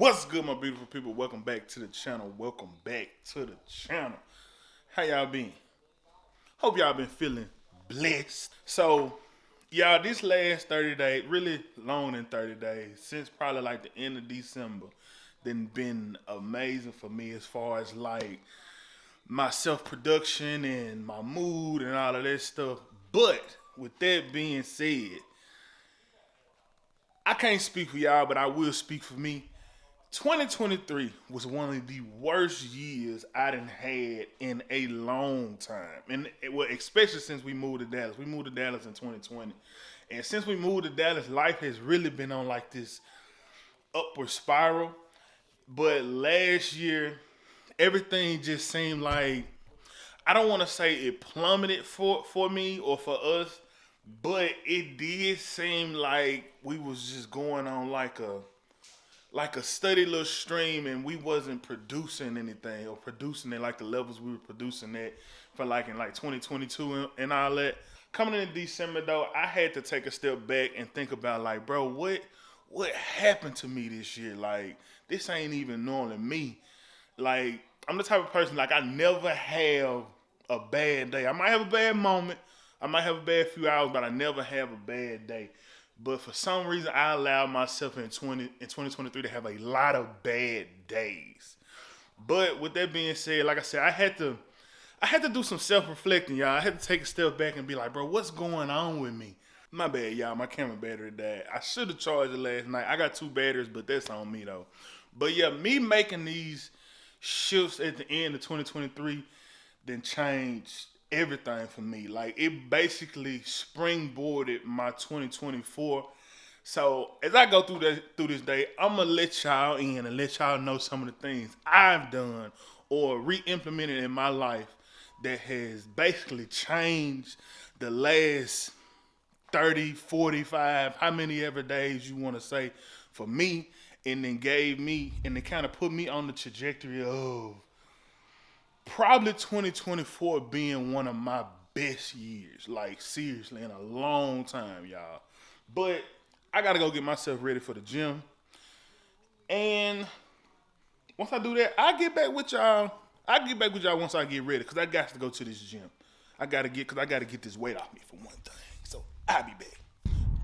What's good, my beautiful people? Welcome back to the channel. Welcome back to the channel. How y'all been? Hope y'all been feeling blessed. So, y'all, this last 30 days, really long than 30 days, since probably like the end of December, then been amazing for me as far as like my self-production and my mood and all of that stuff. But with that being said, I can't speak for y'all, but I will speak for me. 2023 was one of the worst years I done had in a long time, and especially since we moved to Dallas. We moved to Dallas in 2020, and since we moved to Dallas, life has really been on like this upward spiral. But last year, everything just seemed like, I don't want to say it plummeted for me or for us, but it did seem like we was just going on like a steady little stream, and we wasn't producing anything or producing it like the levels we were producing at for like in like 2022 and all that. Coming in December though, I had to take a step back and think about like, bro, what happened to me this year? Like, this ain't even normally me. Like, I'm the type of person, like, I never have a bad day. I might have a bad moment, I might have a bad few hours, but I never have a bad day. But for some reason, I allowed myself in 2023 to have a lot of bad days. But with that being said, like I said, I had to do some self-reflecting, y'all. I had to take a step back and be like, bro, what's going on with me? My bad, y'all. My camera battery died. I should have charged it last night. I got two batteries, but that's on me though. But yeah, me making these shifts at the end of 2023 then changed everything for me. Like, it basically springboarded my 2024. So as I go through this day, I'm gonna let y'all in and let y'all know some of the things I've done or re-implemented in my life that has basically changed the last 30, 45, how many ever days you want to say for me, and then gave me and then kind of put me on the trajectory of probably 2024 being one of my best years, like seriously, in a long time, y'all. But I gotta go get myself ready for the gym, and once I do that, I get back with y'all. I get back with y'all once I get ready, cause I got to go to this gym. Cause I gotta get this weight off me for one thing. So I'll be back.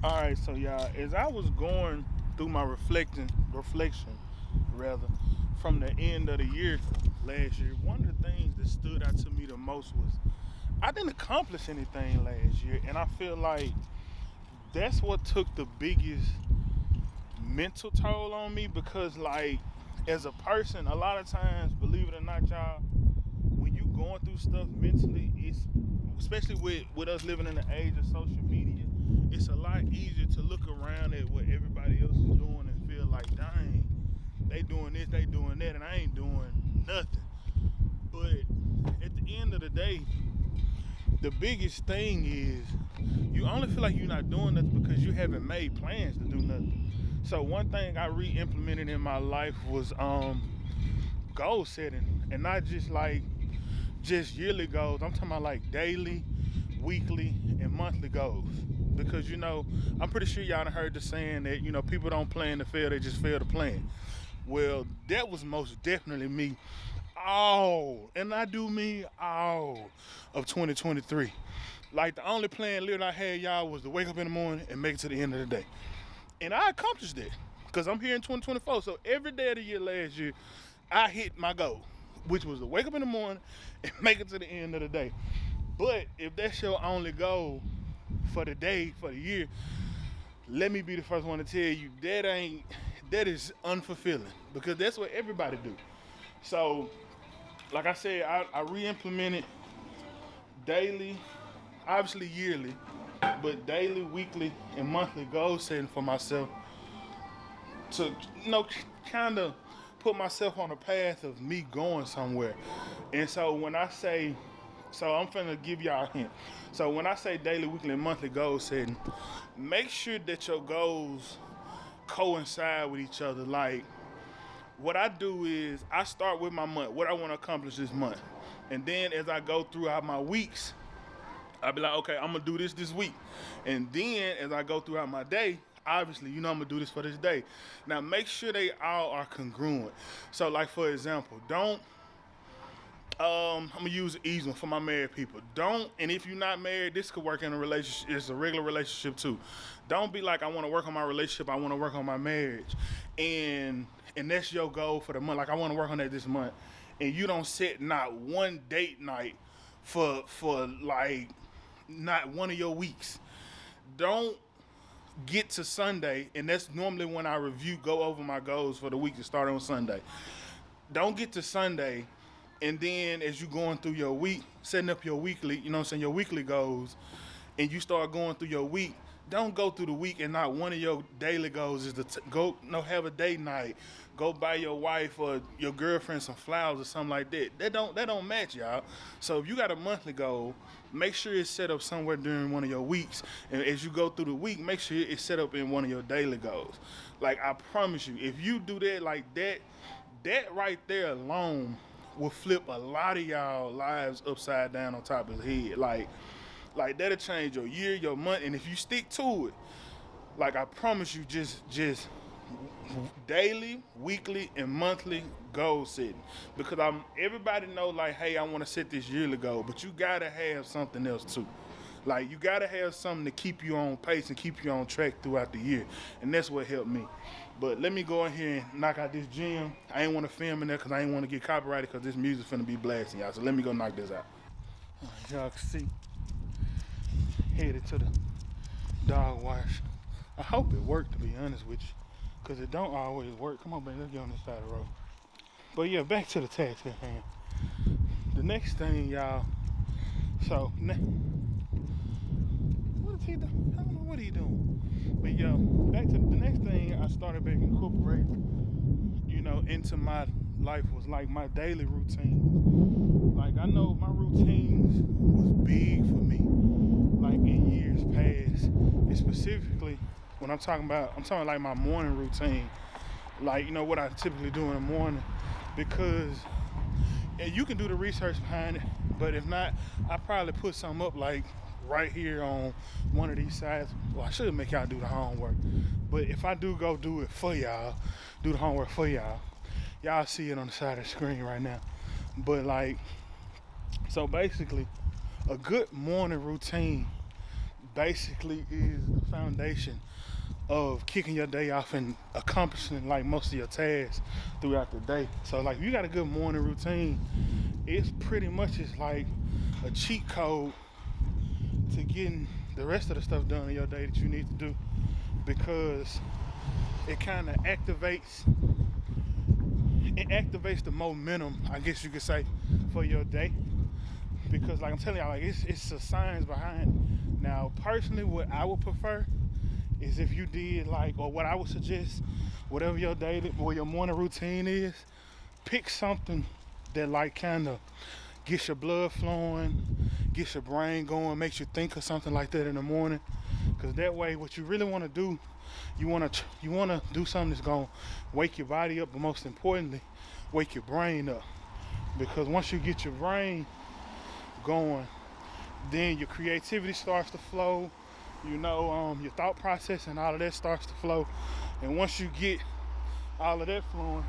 All right, so y'all, as I was going through my reflection rather, from the end of the year last year, one of the things that stood out to me the most was I didn't accomplish anything last year, and I feel like that's what took the biggest mental toll on me because, like, as a person, a lot of times, believe it or not, y'all, when you going through stuff mentally, it's especially with us living in the age of social media, it's a lot easier to look around at what everybody else is doing and feel like, dang, they doing this, they doing that, and I ain't doing nothing. But at the end of the day, the biggest thing is you only feel like you're not doing nothing because you haven't made plans to do nothing. So one thing I re-implemented in my life was goal setting, and not just yearly goals. I'm talking about like daily, weekly, and monthly goals. Because I'm pretty sure y'all done heard the saying that people don't plan to fail; they just fail to plan. Well, that was most definitely me. All, and I do mean all of 2023. Like, the only plan literally I had, y'all, was to wake up in the morning and make it to the end of the day. And I accomplished that because I'm here in 2024. So every day of the year last year, I hit my goal, which was to wake up in the morning and make it to the end of the day. But if that's your only goal for the day, for the year, let me be the first one to tell you that is unfulfilling because that's what everybody do. So, like I said, I re-implemented daily, obviously yearly, but daily, weekly, and monthly goal setting for myself to kind of put myself on a path of me going somewhere. And so I'm finna give y'all a hint. So when I say daily, weekly, and monthly goal setting, make sure that your goals coincide with each other. Like, what I do is I start with my month, what I want to accomplish this month. And then as I go throughout my weeks, I'll be like, okay, I'm gonna do this week. And then as I go throughout my day, obviously, you know I'm gonna do this for this day. Now make sure they all are congruent. So like for example, don't I'm gonna use an easy one for my married people. Don't, and if you're not married, this could work in a relationship. It's a regular relationship too. Don't be like, I want to work on my relationship. I want to work on my marriage, and that's your goal for the month. Like I want to work on that this month, and you don't set not one date night for like not one of your weeks. Don't get to Sunday, and that's normally when I go over my goals for the week to start on Sunday. Don't get to Sunday, and then as you going through your week, setting up your weekly, you know what I'm saying, your weekly goals, and you start going through your week, don't go through the week and not one of your daily goals is to have a date night, go buy your wife or your girlfriend some flowers or something like that. That don't match, y'all. So if you got a monthly goal, make sure it's set up somewhere during one of your weeks, and as you go through the week, make sure it's set up in one of your daily goals. Like I promise you, if you do that like that, that right there alone will flip a lot of y'all lives upside down on top of his head. Like that'll change your year, your month, and if you stick to it, like I promise you, just daily, weekly, and monthly goal setting. Because everybody know like, hey, I want to set this yearly goal, but you gotta have something else too. Like you gotta have something to keep you on pace and keep you on track throughout the year, and that's what helped me. But let me go in here and knock out this gym. I ain't want to film in there because I ain't want to get copyrighted because this music's finna be blasting, y'all. So let me go knock this out. Y'all can see, headed to the dog wash. I hope it worked, to be honest with you, because it don't always work. Come on, baby, let's get on this side of the road. But yeah, back to the task at hand. The next thing, y'all, so, what is he doing? I don't know what he doing. But yo, back to the next thing I started back incorporating, into my life was like my daily routine. Like I know my routines was big for me, like in years past. And specifically, when I'm talking like my morning routine. Like, what I typically do in the morning, because and you can do the research behind it, but if not, I probably put something up like right here on one of these sides. Well, I should make y'all do the homework, but if I do go do it for y'all, do the homework for y'all see it on the side of the screen right now. But like, so basically a good morning routine basically is the foundation of kicking your day off and accomplishing like most of your tasks throughout the day. So like if you got a good morning routine, it's pretty much just like a cheat code to getting the rest of the stuff done in your day that you need to do, because it kind of activates the momentum, I guess you could say, for your day. Because like I'm telling y'all, like it's a science behind it. Now personally, what I would prefer is if you did like, or what I would suggest, whatever your day or your morning routine is, pick something that like kind of gets your blood flowing, gets your brain going, makes you think of something like that in the morning. Because that way, what you really want to do, you want to do something that's going to wake your body up, but most importantly, wake your brain up. Because once you get your brain going, then your creativity starts to flow, your thought process and all of that starts to flow. And once you get all of that flowing,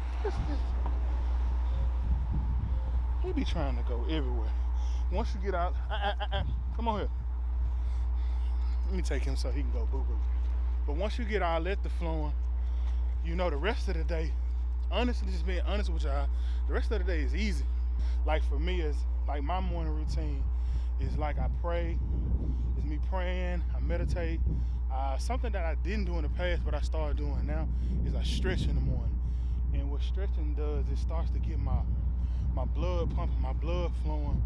he be trying to go everywhere. Once you get out, come on here. Let me take him so he can go boo-boo. But once you get all that to flowing, the rest of the day, honestly, just being honest with y'all, the rest of the day is easy. Like for me, it's like my morning routine is like I pray. It's me praying, I meditate. Something that I didn't do in the past, but I started doing now, is I stretch in the morning. And what stretching does, it starts to get my blood pumping, my blood flowing.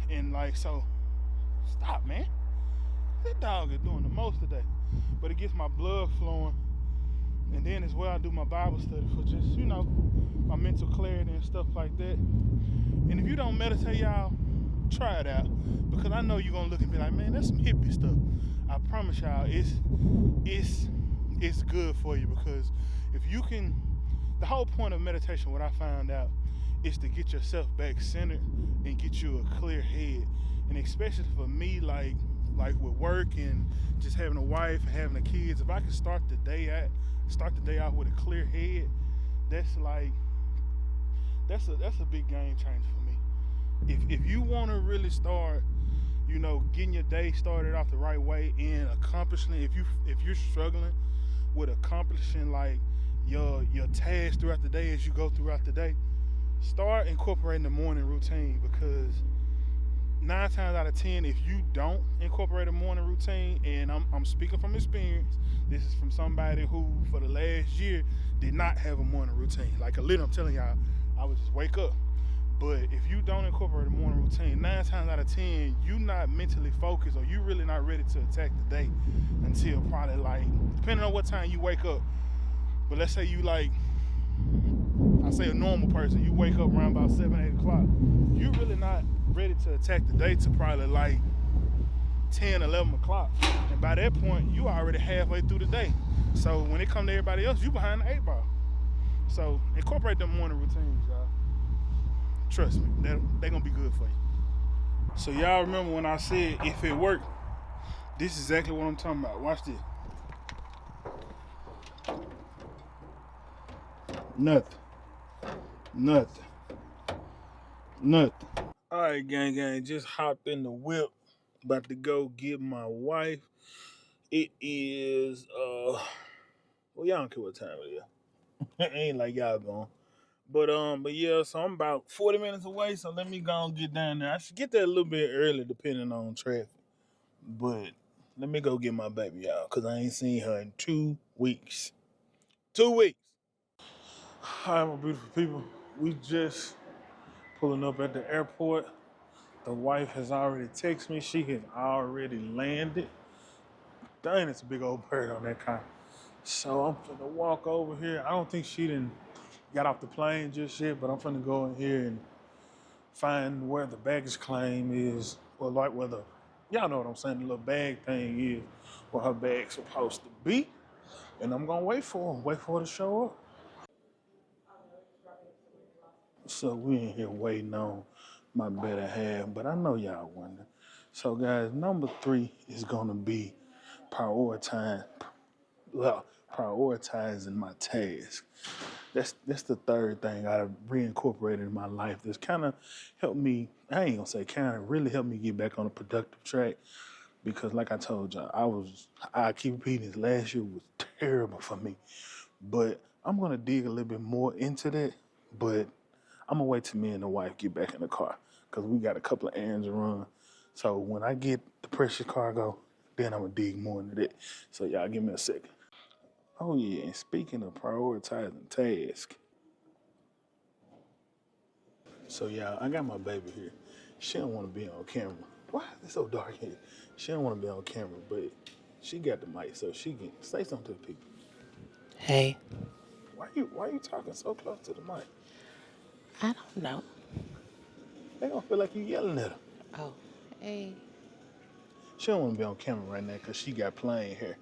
And like, so, stop, man. That dog is doing the most today. But it gets my blood flowing. And then as well, I do my Bible study for just, my mental clarity and stuff like that. And if you don't meditate, y'all, try it out. Because I know you're going to look and be like, man, that's some hippie stuff. I promise y'all, it's good for you. Because if you can, the whole point of meditation, what I found out, is to get yourself back centered and get you a clear head. And especially for me, like like with work and just having a wife and having the kids, if I could start the day out with a clear head, that's like that's a big game changer for me. If you want to really start, getting your day started off the right way and accomplishing, if you're struggling with accomplishing like your tasks throughout the day as you go throughout the day, start incorporating the morning routine, because 9 times out of 10, if you don't incorporate a morning routine, and I'm speaking from experience, this is from somebody who for the last year did not have a morning routine. Like a little, I'm telling y'all, I would just wake up. But if you don't incorporate a morning routine, 9 times out of 10, you not mentally focused, or you really not ready to attack the day until probably like, depending on what time you wake up. But let's say you like, I say a normal person, you wake up around about 7, 8 o'clock. You really not ready to attack the day to probably like 10, 11 o'clock. And by that point, you already halfway through the day. So when it comes to everybody else, you behind the 8 ball. So incorporate them morning routines, y'all. Trust me, they're gonna be good for you. So y'all remember when I said if it worked, this is exactly what I'm talking about. Watch this. Nothing. All right, gang, just hopped in the whip, about to go get my wife. It is well, y'all don't care what time it is. It ain't like y'all going. But yeah, so I'm about 40 minutes away, so let me go and get down there. I should get there a little bit early depending on traffic. But let me go get my baby, y'all, because I ain't seen her in 2 weeks. 2 weeks. Hi, my beautiful people. We just pulling up at the airport. The wife has already texted me. She has already landed. Dang, it's a big old bird on that car. So I'm finna walk over here. I don't think she done got off the plane just yet, but I'm finna go in here and find where the baggage claim is, or like where the, y'all know what I'm saying, the little bag thing is, where her bag's supposed to be. And I'm gonna wait for her to show up. So we in here waiting on my better half, but I know y'all wonder. So guys, number 3 is gonna be prioritizing my task. That's the third thing I've reincorporated in my life that's kind of helped me. I ain't gonna say kind of, really helped me get back on a productive track. Because like I told y'all, I keep repeating this, last year was terrible for me. But I'm gonna dig a little bit more into that. But I'm gonna wait till me and the wife get back in the car, because we got a couple of errands to run. So when I get the precious cargo, then I'm gonna dig more into that. So y'all give me a second. Oh yeah, and speaking of prioritizing tasks, so y'all, I got my baby here. She don't want to be on camera. Why is it so dark here? She don't want to be on camera, but she got the mic, so she can say something to the people. Hey. Why you talking so close to the mic? I don't know. They gonna feel like you yelling at her. Oh, hey. She don't want to be on camera right now because she got plain hair.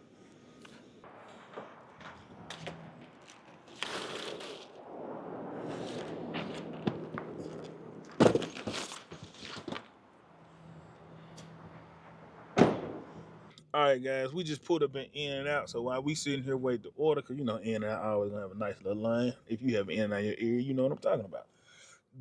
All right, guys, we just pulled up in and out. So while we sitting here waiting to order, because in and out always gonna have a nice little line. If you have in and out your ear, you know what I'm talking about.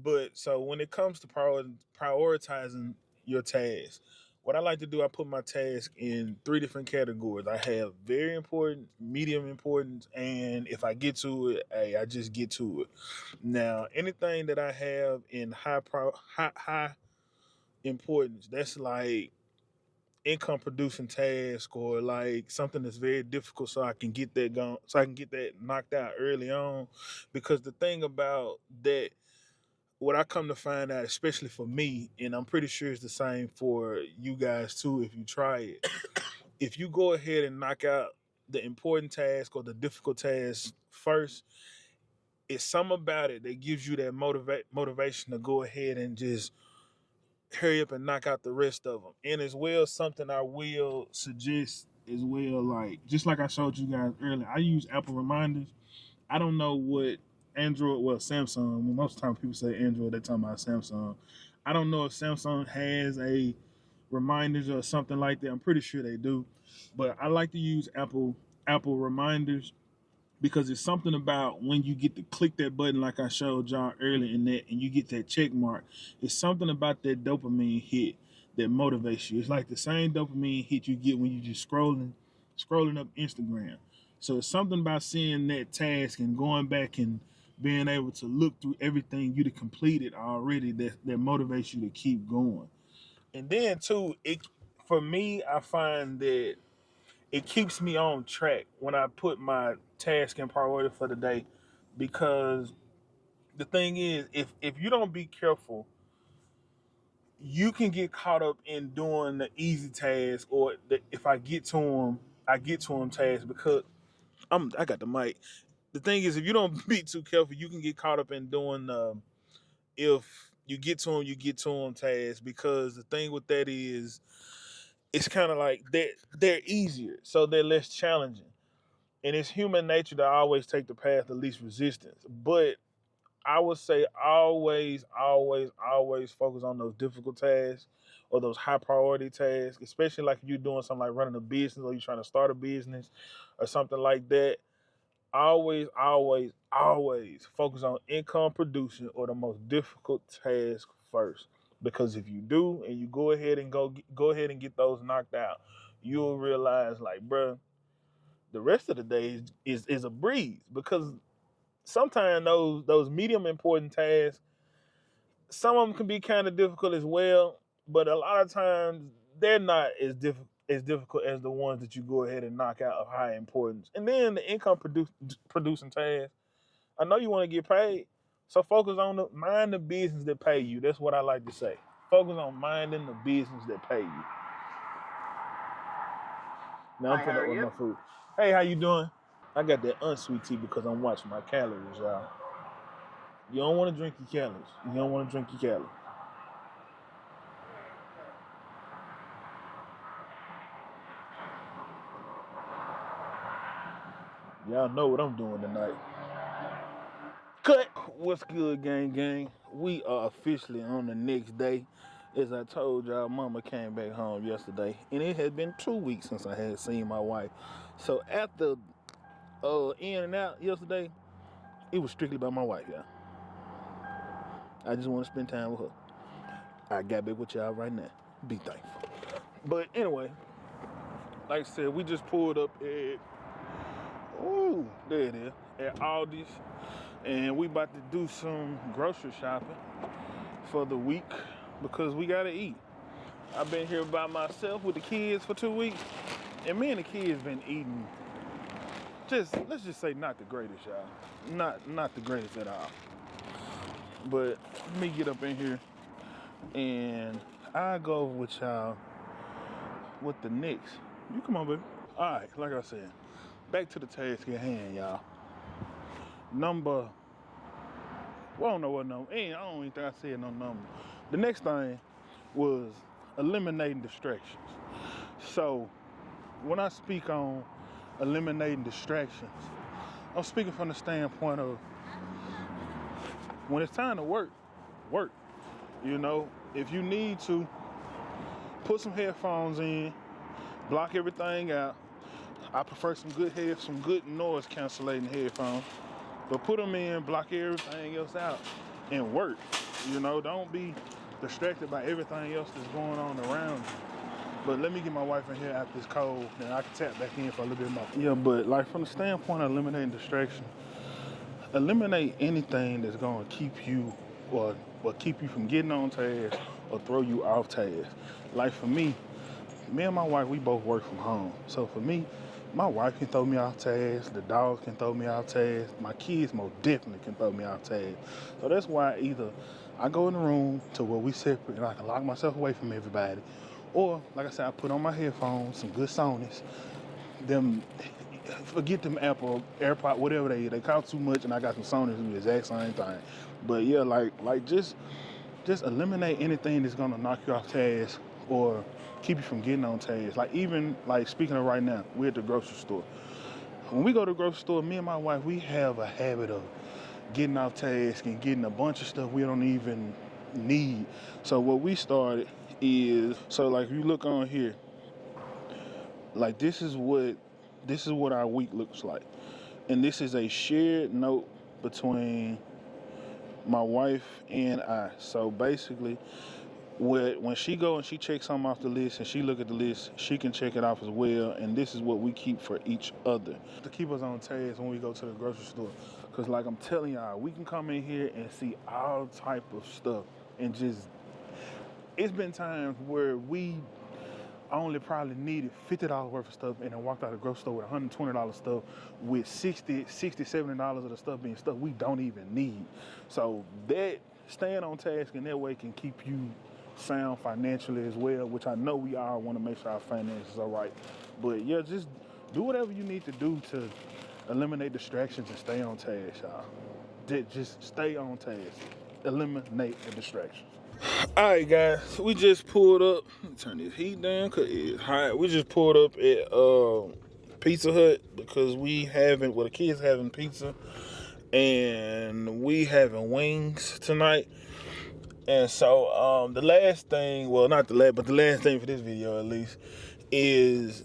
But so when it comes to prioritizing your tasks, what I like to do, I put my task in 3 different categories. I have very important, medium importance, and if I get to it, hey, I just get to it. Now, anything that I have in high importance, that's like income producing task, or like something that's very difficult, so I can get that going, so I can get that knocked out early on. Because the thing about that, what I come to find out, especially for me, and I'm pretty sure it's the same for you guys too if you try it, if you go ahead and knock out the important task or the difficult task first, it's something about it that gives you that motivation to go ahead and just hurry up and knock out the rest of them. And as well, something I will suggest as well, like just like I showed you guys earlier, I use Apple reminders. I don't know what Android, well, Samsung, most of the time people say Android, they're talking about Samsung. I don't know if Samsung has a reminders or something like that. I'm pretty sure they do, but I like to use Apple reminders because it's something about when you get to click that button, like I showed y'all earlier in that, and you get that check mark. It's something about that dopamine hit that motivates you. It's like the same dopamine hit you get when you just scrolling up Instagram. So it's something about seeing that task and going back and being able to look through everything you have completed already that motivates you to keep going. And then too, it for me, I find that it keeps me on track when I put my task and priority for the day, because the thing is, if you don't be careful, you can get caught up in doing the easy task, or if I get to them tasks because I got the mic. The thing is, if you don't be too careful, you can get caught up in doing if you get to them, you get to them tasks, because the thing with that is it's kind of like they're easier, so they're less challenging. And it's human nature to always take the path of least resistance. But I would say always, always, always focus on those difficult tasks or those high priority tasks, especially like if you're doing something like running a business or you're trying to start a business or something like that. Always, always, always focus on income producing or the most difficult task first. Because if you do and you go ahead and get those knocked out, you'll realize, like, bruh, the rest of the day is a breeze, because sometimes those medium important tasks, some of them can be kind of difficult as well, but a lot of times they're not as difficult as the ones that you go ahead and knock out of high importance. And then the producing tasks, I know you want to get paid, so focus on mind the business that pay you. That's what I like to say. Focus on minding the business that pay you. Now I'm putting up with my food. Hey, how you doing? I got that unsweet tea because I'm watching my calories, y'all. You don't want to drink your calories. You don't want to drink your calories. Y'all know what I'm doing tonight. Cut. What's good, gang? We are officially on the next day. As I told y'all, mama came back home yesterday, and it had been 2 weeks since I had seen my wife. So after in and out yesterday, it was strictly about my wife, y'all. I just want to spend time with her. I got back with y'all right now. Be thankful. But anyway, like I said, we just pulled up at, there it is, at Aldi's, and we about to do some grocery shopping for the week because we gotta eat. I've been here by myself with the kids for 2 weeks, and me and the kids been eating let's just say not the greatest, y'all. Not the greatest at all. But let me get up in here and I go with y'all with the next. You come on, baby. Alright, like I said, back to the task at hand, y'all. I don't know what number. I don't even think I said no number. The next thing was eliminating distractions. So, when I speak on eliminating distractions, I'm speaking from the standpoint of when it's time to work. You know, if you need to, put some headphones in, block everything out. I prefer some good noise cancellating headphones. But put them in, block everything else out, and work. You know, don't be distracted by everything else that's going on around you. But let me get my wife in here after this cold, and I can tap back in for a little bit more. Yeah, but like from the standpoint of eliminating distraction, eliminate anything that's going to keep you or keep you from getting on task or throw you off task. Like for me and my wife, we both work from home. So for me, my wife can throw me off task, the dogs can throw me off task, my kids most definitely can throw me off task. So that's why either I go in the room to where we separate and I can lock myself away from everybody, or like I said, I put on my headphones, some good Sonys, them, forget them Apple, AirPod, whatever they cost too much, and I got some Sonys do the exact same thing. But yeah, like just eliminate anything that's gonna knock you off task or keep you from getting on task. Like even like speaking of right now, we're at the grocery store. When we go to the grocery store, me and my wife, we have a habit of getting off task and getting a bunch of stuff we don't even need. So what we started is so like if you look on here, like this is what our week looks like. And this is a shared note between my wife and I. So basically, when she go and she checks something off the list and she look at the list, she can check it off as well. And this is what we keep for each other to keep us on task when we go to the grocery store. Cause like I'm telling y'all, we can come in here and see all type of stuff and just. It's been times where we only probably needed $50 worth of stuff and then walked out of the grocery store with $120 stuff with $70 of the stuff being stuff we don't even need. So that staying on task in that way can keep you sound financially as well, which I know we all want to make sure our finances are right. But yeah, just do whatever you need to do to eliminate distractions and stay on task, y'all. Just stay on task. Eliminate the distractions. All right, guys. We just pulled up. Let me turn this heat down because it's hot. We just pulled up at Pizza Hut because the kids having pizza and we having wings tonight. And so the last thing, well, not the last, but the last thing for this video at least, is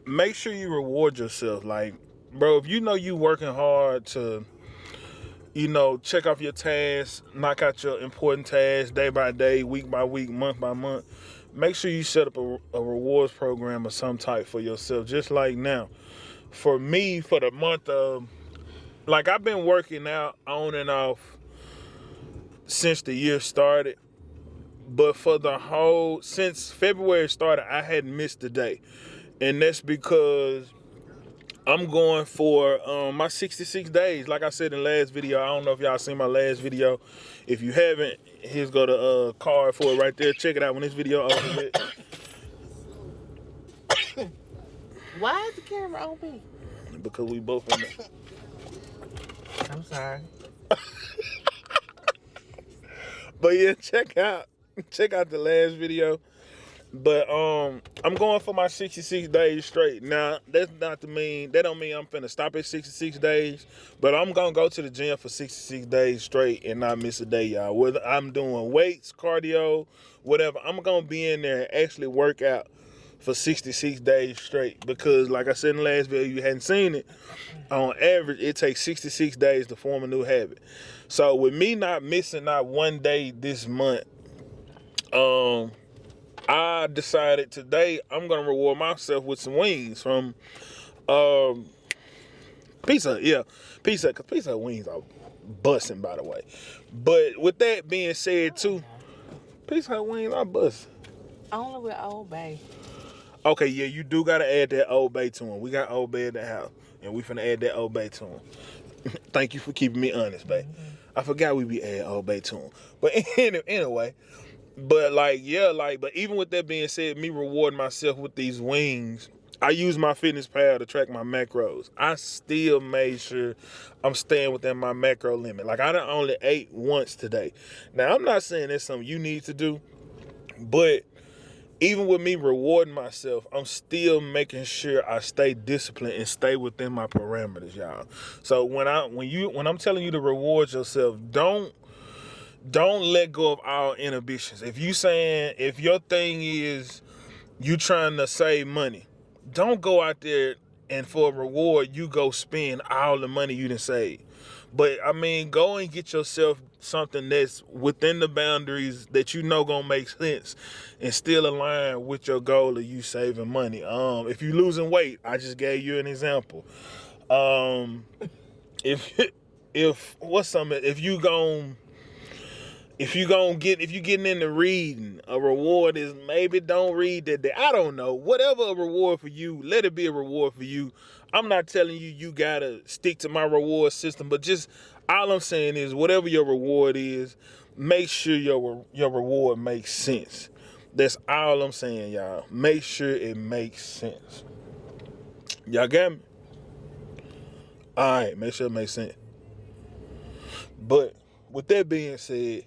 make sure you reward yourself. Like, bro, if you know you working hard to check off your tasks, knock out your important tasks day by day, week by week, month by month. Make sure you set up a rewards program of some type for yourself. Just like now, for me, for the month of, like I've been working out on and off since the year started. But since February started, I hadn't missed a day. And that's because I'm going for my 66 days. Like I said in the last video, I don't know if y'all seen my last video. If you haven't, here's got a card for it right there. Check it out when this video over with. Why is the camera on me? Because we both in there. I'm sorry. But yeah, check out the last video. But I'm going for my 66 days straight. Now, that don't mean I'm finna stop at 66 days, but I'm gonna go to the gym for 66 days straight and not miss a day, y'all. Whether I'm doing weights, cardio, whatever, I'm gonna be in there and actually work out for 66 days straight. Because like I said in the last video, you hadn't seen it, on average, it takes 66 days to form a new habit. So with me not missing not one day this month, I decided today I'm gonna reward myself with some wings from Pizza Hut. Yeah, Pizza Hut, because Pizza Hut wings are busting, by the way. But with that being said too, Pizza Hut wings are busting. Only with Old Bay. Okay, yeah, you do gotta add that Old Bay to them. We got Old Bay at the house, and we finna add that Old Bay to them. Thank you for keeping me honest, babe. Mm-hmm. I forgot we be adding Old Bay to them. But anyway. But but even with that being said, me rewarding myself with these wings, I use my fitness pal to track my macros. I still made sure I'm staying within my macro limit. Like I done only ate once today. Now I'm not saying that's something you need to do, but even with me rewarding myself, I'm still making sure I stay disciplined and stay within my parameters, y'all. So when I'm telling you to reward yourself, don't let go of all inhibitions. If your thing is you trying to save money, don't go out there and for a reward you go spend all the money you done saved. But I mean, go and get yourself something that's within the boundaries that you know gonna make sense and still align with your goal of you saving money. If you losing weight, I just gave you an example. If you getting into reading, a reward is maybe don't read that day. I don't know. Whatever a reward for you, let it be a reward for you. I'm not telling you gotta stick to my reward system, but just all I'm saying is whatever your reward is, make sure your reward makes sense. That's all I'm saying, y'all. Make sure it makes sense. Y'all got me? All right, make sure it makes sense. But with that being said,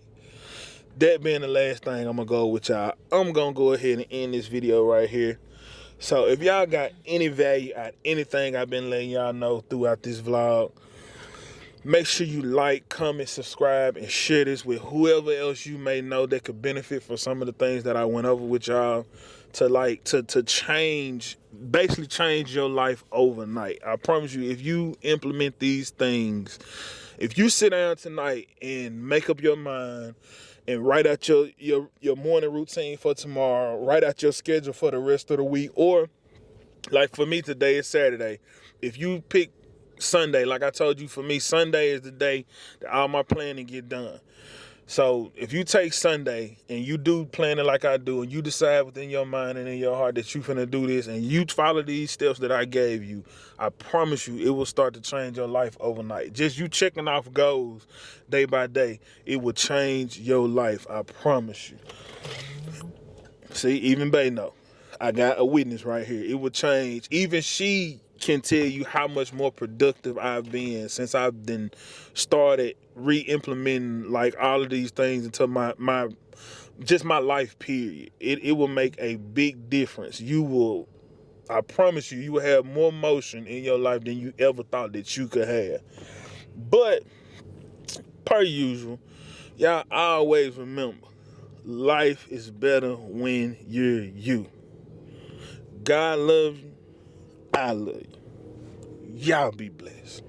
that being the last thing I'm going to go with y'all, I'm going to go ahead and end this video right here. So if y'all got any value out anything I've been letting y'all know throughout this vlog, Make sure you like, comment, subscribe, and share this with whoever else you may know that could benefit from some of the things that I went over with y'all to change, basically change your life overnight. I promise you, if you implement these things, if you sit down tonight and make up your mind and write out your morning routine for tomorrow, write out your schedule for the rest of the week, or like for me, today is Saturday. If you pick Sunday, like I told you, for me, Sunday is the day that all my planning get done. So if you take Sunday and you do planning like I do, and you decide within your mind and in your heart that you finna do this, and you follow these steps that I gave you, I promise you it will start to change your life overnight. Just you checking off goals day by day, it will change your life. I promise you. See, even Bay know. I got a witness right here. It will change. Even she can tell you how much more productive I've been since I've been started re-implementing like all of these things into my just my life period. It will make a big difference. You will, I promise you, you will have more motion in your life than you ever thought that you could have. But per usual, y'all always remember, life is better when you're you. God loves you. I love you. Y'all be blessed.